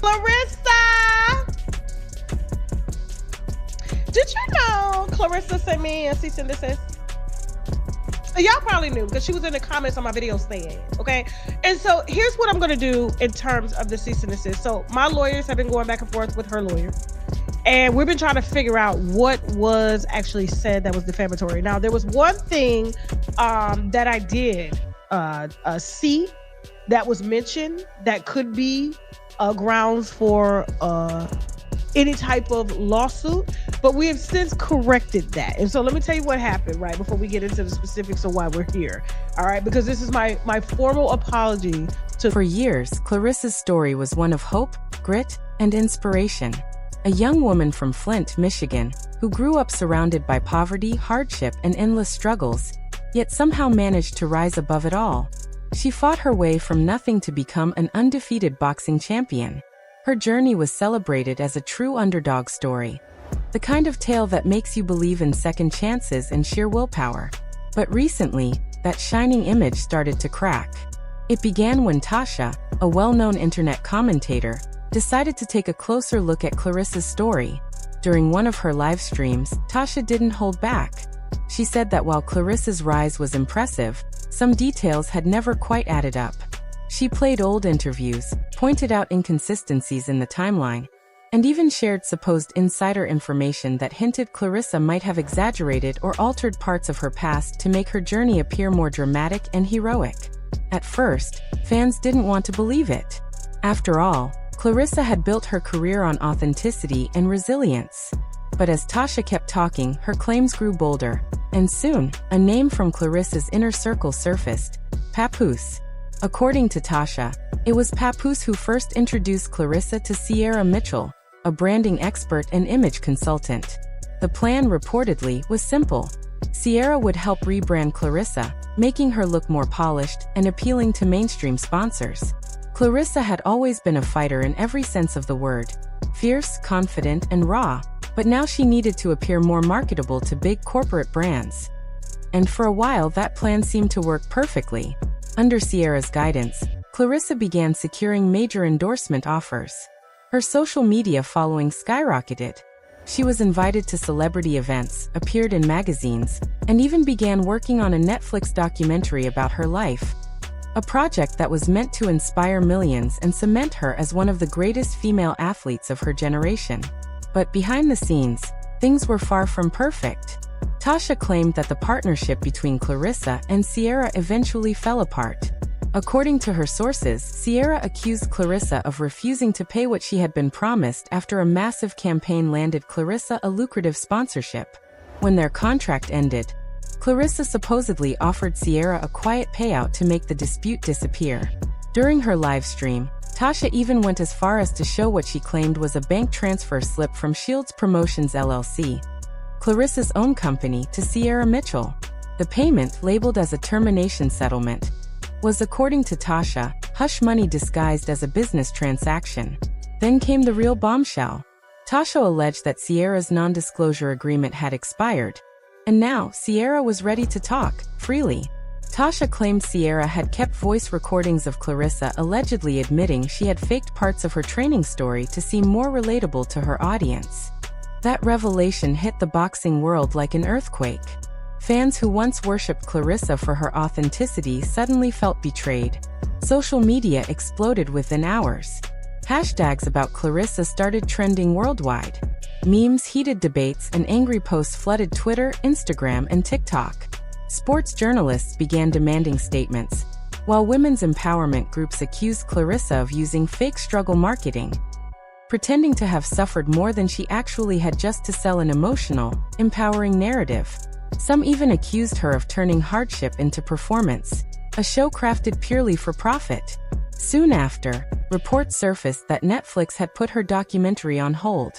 Clarissa! Did you know Clarissa sent me a cease and desist? Y'all probably knew because she was in the comments on my video saying, okay? And so here's what I'm going to do in terms of the cease and desist. So my lawyers have been going back and forth with her lawyer. And we've been trying to figure out what was actually said that was defamatory. Now, there was one thing that I did see that was mentioned that could be grounds for any type of lawsuit, but we have since corrected that. And so let me tell you what happened right before we get into the specifics of why we're here. All right, because this is my formal apology to... For years, Clarissa's story was one of hope, grit, and inspiration. A young woman from Flint, Michigan, who grew up surrounded by poverty, hardship, and endless struggles, yet somehow managed to rise above it all. She fought her way from nothing to become an undefeated boxing champion. Her journey was celebrated as a true underdog story, the kind of tale that makes you believe in second chances and sheer willpower. But recently, that shining image started to crack. It began when Tasha, a well-known internet commentator, decided to take a closer look at Clarissa's story. During one of her live streams, Tasha didn't hold back. She said that while Clarissa's rise was impressive, some details had never quite added up. She played old interviews, pointed out inconsistencies in the timeline, and even shared supposed insider information that hinted Clarissa might have exaggerated or altered parts of her past to make her journey appear more dramatic and heroic. At first, fans didn't want to believe it. After all, Clarissa had built her career on authenticity and resilience. But as Tasha kept talking, her claims grew bolder, and soon, a name from Clarissa's inner circle surfaced: Papoose. According to Tasha, it was Papoose who first introduced Clarissa to Sierra Mitchell, a branding expert and image consultant. The plan reportedly was simple. Sierra would help rebrand Clarissa, making her look more polished and appealing to mainstream sponsors. Clarissa had always been a fighter in every sense of the word, fierce, confident, and raw, but now she needed to appear more marketable to big corporate brands. And for a while that plan seemed to work perfectly. Under Sierra's guidance, Clarissa began securing major endorsement offers. Her social media following skyrocketed. She was invited to celebrity events, appeared in magazines, and even began working on a Netflix documentary about her life. A project that was meant to inspire millions and cement her as one of the greatest female athletes of her generation. But behind the scenes, things were far from perfect. Tasha claimed that the partnership between Clarissa and Sierra eventually fell apart. According to her sources, Sierra accused Clarissa of refusing to pay what she had been promised after a massive campaign landed Clarissa a lucrative sponsorship. When their contract ended, Clarissa supposedly offered Sierra a quiet payout to make the dispute disappear. During her live stream, Tasha even went as far as to show what she claimed was a bank transfer slip from Shields Promotions LLC, Clarissa's own company, to Sierra Mitchell. The payment, labeled as a termination settlement, was, according to Tasha, hush money disguised as a business transaction. Then came the real bombshell. Tasha alleged that Sierra's non-disclosure agreement had expired, and now Sierra was ready to talk freely. Tasha claimed Sierra had kept voice recordings of Clarissa allegedly admitting she had faked parts of her training story to seem more relatable to her audience. That revelation hit the boxing world like an earthquake. Fans who once worshipped Clarissa for her authenticity suddenly felt betrayed. Social media exploded within hours. Hashtags about Clarissa started trending worldwide. Memes, heated debates, and angry posts flooded Twitter, Instagram, and TikTok. Sports journalists began demanding statements, while women's empowerment groups accused Clarissa of using fake struggle marketing, pretending to have suffered more than she actually had just to sell an emotional, empowering narrative. Some even accused her of turning hardship into performance, a show crafted purely for profit. Soon after, reports surfaced that Netflix had put her documentary on hold.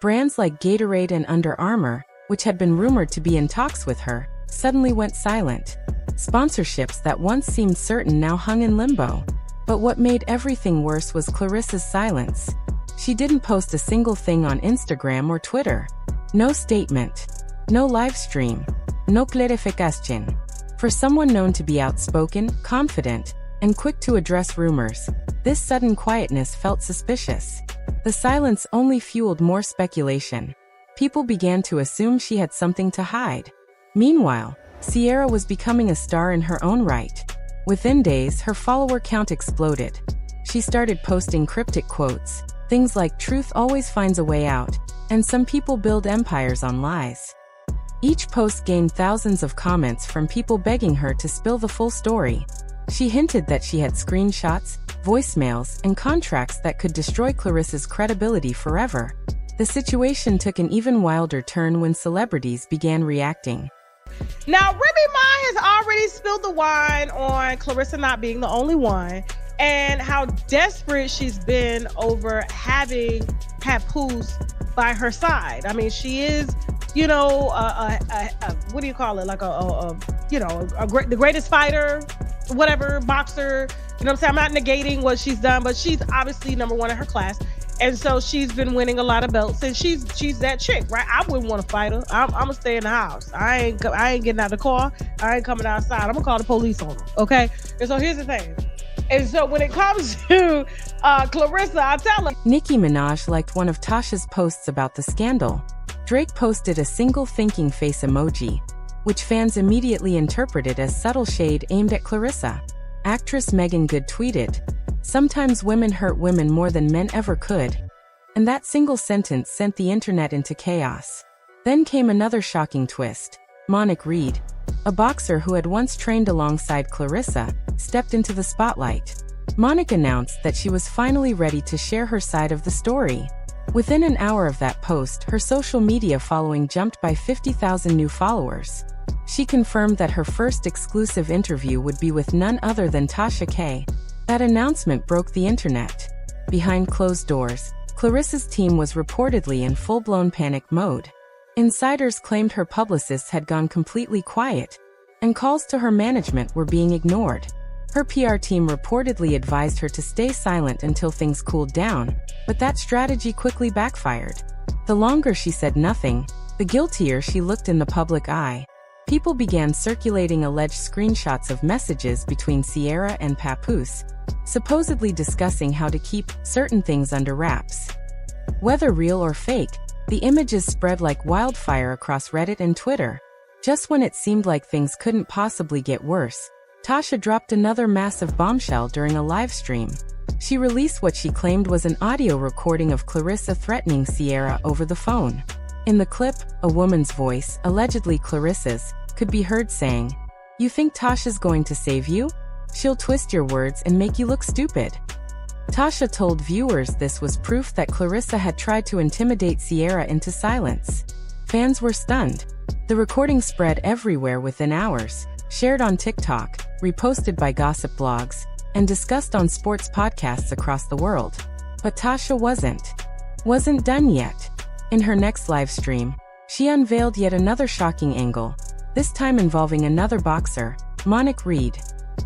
Brands like Gatorade and Under Armour, which had been rumored to be in talks with her, suddenly went silent. Sponsorships that once seemed certain now hung in limbo. But what made everything worse was Clarissa's silence. She didn't post a single thing on Instagram or Twitter. No statement. No live stream. No clarificación. For someone known to be outspoken, confident, and quick to address rumors, This sudden quietness felt suspicious. The silence only fueled more speculation. People began to assume she had something to hide. Meanwhile, Ciara was becoming a star in her own right. Within days, her follower count exploded. She started posting cryptic quotes, things like "truth always finds a way out," and "some people build empires on lies." Each post gained thousands of comments from people begging her to spill the full story. She hinted that she had screenshots, voicemails, and contracts that could destroy Clarissa's credibility forever. The situation took an even wilder turn when celebrities began reacting. Now, Remy Ma has already spilled the wine on Clarissa not being the only one and how desperate she's been over having Papoose by her side. I mean, she is, you know, what do you call it? Like the greatest fighter, whatever, boxer. You know what I'm saying? I'm not negating what she's done, but she's obviously number one in her class. And so she's been winning a lot of belts, and she's that chick, right? I wouldn't want to fight her. I'm gonna stay in the house. I ain't getting out of the car. I ain't coming outside. I'm gonna call the police on her, okay? And so here's the thing. And so when it comes to Clarissa, I tell her. Nicki Minaj liked one of Tasha's posts about the scandal. Drake posted a single thinking face emoji, which fans immediately interpreted as subtle shade aimed at Clarissa. Actress Megan Good tweeted, "Sometimes women hurt women more than men ever could." And that single sentence sent the internet into chaos. Then came another shocking twist. Monique Reed, a boxer who had once trained alongside Clarissa, stepped into the spotlight. Monique announced that she was finally ready to share her side of the story. Within an hour of that post, her social media following jumped by 50,000 new followers. She confirmed that her first exclusive interview would be with none other than Tasha K. That announcement broke the internet. Behind closed doors, Clarissa's team was reportedly in full-blown panic mode. Insiders claimed her publicists had gone completely quiet, and calls to her management were being ignored. Her PR team reportedly advised her to stay silent until things cooled down, but that strategy quickly backfired. The longer she said nothing, the guiltier she looked in the public eye. People began circulating alleged screenshots of messages between Ciara and Papoose, supposedly discussing how to keep certain things under wraps. Whether real or fake, the images spread like wildfire across Reddit and Twitter. Just when it seemed like things couldn't possibly get worse, Tasha dropped another massive bombshell during a live stream. She released what she claimed was an audio recording of Clarissa threatening Ciara over the phone. In the clip, a woman's voice, allegedly Clarissa's, could be heard saying, "You think Tasha's going to save you? She'll twist your words and make you look stupid." Tasha told viewers this was proof that Clarissa had tried to intimidate Ciara into silence. Fans were stunned. The recording spread everywhere within hours, shared on TikTok, reposted by gossip blogs, and discussed on sports podcasts across the world. But Tasha wasn't done yet. In her next live stream, she unveiled yet another shocking angle, this time involving another boxer, Monique Reed.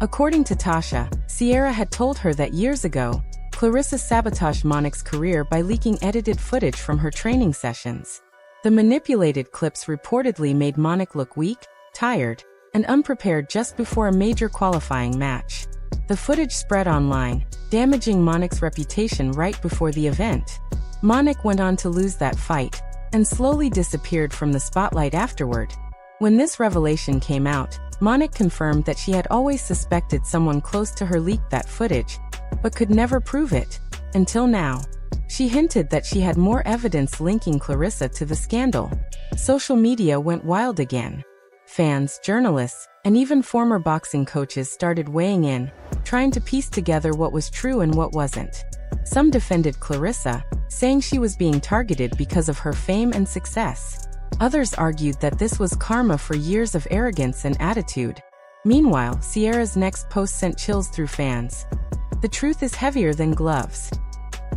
According to Tasha, Ciara had told her that years ago, Clarissa sabotaged Monique's career by leaking edited footage from her training sessions. The manipulated clips reportedly made Monique look weak, tired, and unprepared just before a major qualifying match. The footage spread online, damaging Monique's reputation right before the event. Monique went on to lose that fight, and slowly disappeared from the spotlight afterward. When this revelation came out, Monique confirmed that she had always suspected someone close to her leaked that footage, but could never prove it, until now. She hinted that she had more evidence linking Clarissa to the scandal. Social media went wild again. Fans, journalists, and even former boxing coaches started weighing in, trying to piece together what was true and what wasn't. Some defended Clarissa, saying she was being targeted because of her fame and success. Others argued that this was karma for years of arrogance and attitude. Meanwhile, Ciara's next post sent chills through fans. "The truth is heavier than gloves."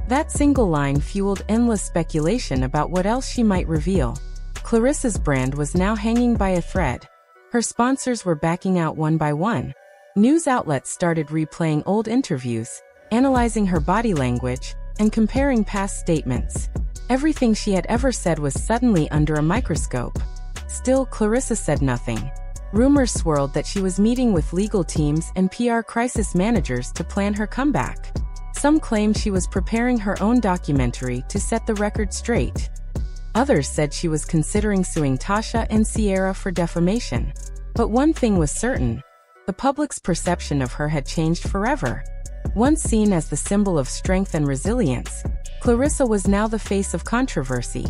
That single line fueled endless speculation about what else she might reveal. Clarissa's brand was now hanging by a thread. Her sponsors were backing out one by one. News outlets started replaying old interviews, analyzing her body language, and comparing past statements. Everything she had ever said was suddenly under a microscope. Still, Clarissa said nothing. Rumors swirled that she was meeting with legal teams and PR crisis managers to plan her comeback. Some claimed she was preparing her own documentary to set the record straight. Others said she was considering suing Tasha and Ciara for defamation. But one thing was certain: the public's perception of her had changed forever. Once seen as the symbol of strength and resilience, Clarissa was now the face of controversy.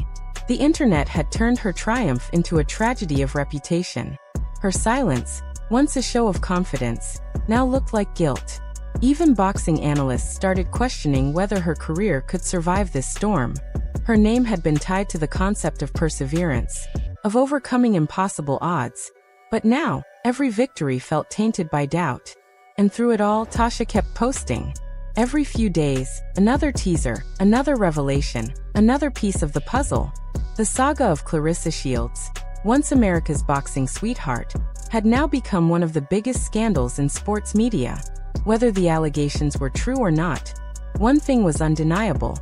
The internet had turned her triumph into a tragedy of reputation. Her silence, once a show of confidence, now looked like guilt. Even boxing analysts started questioning whether her career could survive this storm. Her name had been tied to the concept of perseverance, of overcoming impossible odds. But now, every victory felt tainted by doubt. And through it all, Tasha kept posting. Every few days, another teaser, another revelation, another piece of the puzzle. The saga of Clarissa Shields, once America's boxing sweetheart, had now become one of the biggest scandals in sports media. Whether the allegations were true or not, one thing was undeniable: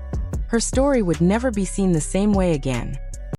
her story would never be seen the same way again.